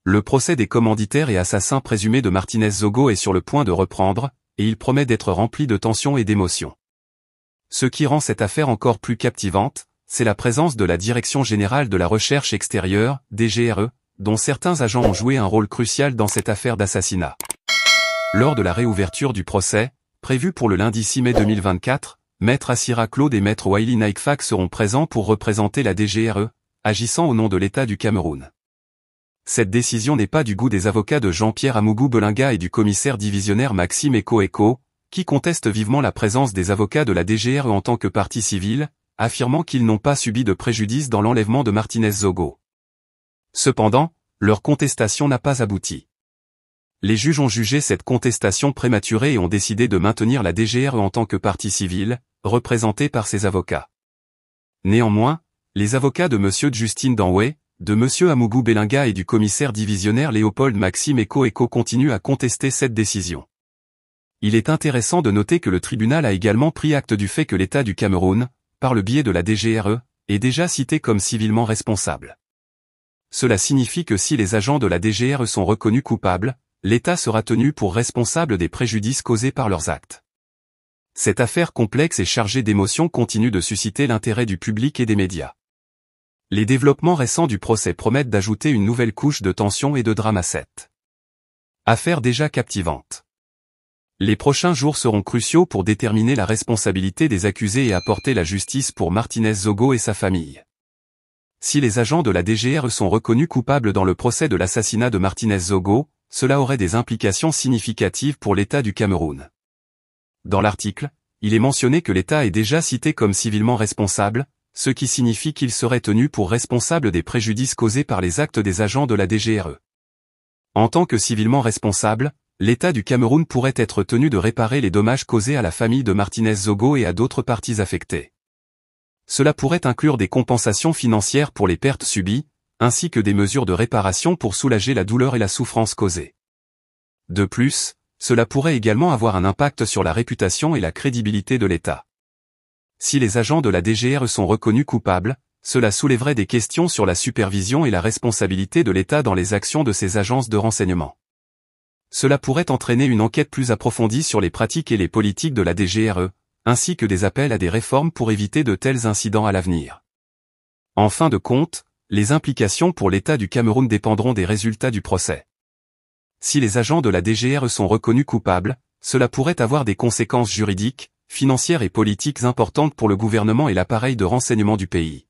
Le procès des commanditaires et assassins présumés de Martínez Zogo est sur le point de reprendre, et il promet d'être rempli de tensions et d'émotions. Ce qui rend cette affaire encore plus captivante, c'est la présence de la Direction générale de la recherche extérieure, DGRE, dont certains agents ont joué un rôle crucial dans cette affaire d'assassinat. Lors de la réouverture du procès, prévu pour le lundi 6 mai 2024, Maître Assira Claude et Maître Waili Naikfak seront présents pour représenter la DGRE, agissant au nom de l'État du Cameroun. Cette décision n'est pas du goût des avocats de Jean-Pierre Amougou Belinga et du commissaire divisionnaire Maxime Eko, qui contestent vivement la présence des avocats de la DGRE en tant que partie civile, affirmant qu'ils n'ont pas subi de préjudice dans l'enlèvement de Martínez Zogo. Cependant, leur contestation n'a pas abouti. Les juges ont jugé cette contestation prématurée et ont décidé de maintenir la DGRE en tant que partie civile, représentée par ses avocats. Néanmoins, les avocats de M. Justine Danway, de M. Amougou Belinga et du commissaire divisionnaire Léopold Maxime Eko continuent à contester cette décision. Il est intéressant de noter que le tribunal a également pris acte du fait que l'État du Cameroun, par le biais de la DGRE, est déjà cité comme civilement responsable. Cela signifie que si les agents de la DGRE sont reconnus coupables, l'État sera tenu pour responsable des préjudices causés par leurs actes. Cette affaire complexe et chargée d'émotions continue de susciter l'intérêt du public et des médias. Les développements récents du procès promettent d'ajouter une nouvelle couche de tension et de drame à cette affaire déjà captivante. Les prochains jours seront cruciaux pour déterminer la responsabilité des accusés et apporter la justice pour Martínez Zogo et sa famille. Si les agents de la DGRE sont reconnus coupables dans le procès de l'assassinat de Martínez Zogo, cela aurait des implications significatives pour l'État du Cameroun. Dans l'article, il est mentionné que l'État est déjà cité comme civilement responsable, ce qui signifie qu'il serait tenu pour responsable des préjudices causés par les actes des agents de la DGRE. En tant que civilement responsable, l'État du Cameroun pourrait être tenu de réparer les dommages causés à la famille de Martínez Zogo et à d'autres parties affectées. Cela pourrait inclure des compensations financières pour les pertes subies, ainsi que des mesures de réparation pour soulager la douleur et la souffrance causées. De plus, cela pourrait également avoir un impact sur la réputation et la crédibilité de l'État. Si les agents de la DGRE sont reconnus coupables, cela soulèverait des questions sur la supervision et la responsabilité de l'État dans les actions de ces agences de renseignement. Cela pourrait entraîner une enquête plus approfondie sur les pratiques et les politiques de la DGRE, ainsi que des appels à des réformes pour éviter de tels incidents à l'avenir. En fin de compte, les implications pour l'État du Cameroun dépendront des résultats du procès. Si les agents de la DGRE sont reconnus coupables, cela pourrait avoir des conséquences juridiques, financières et politiques importantes pour le gouvernement et l'appareil de renseignement du pays.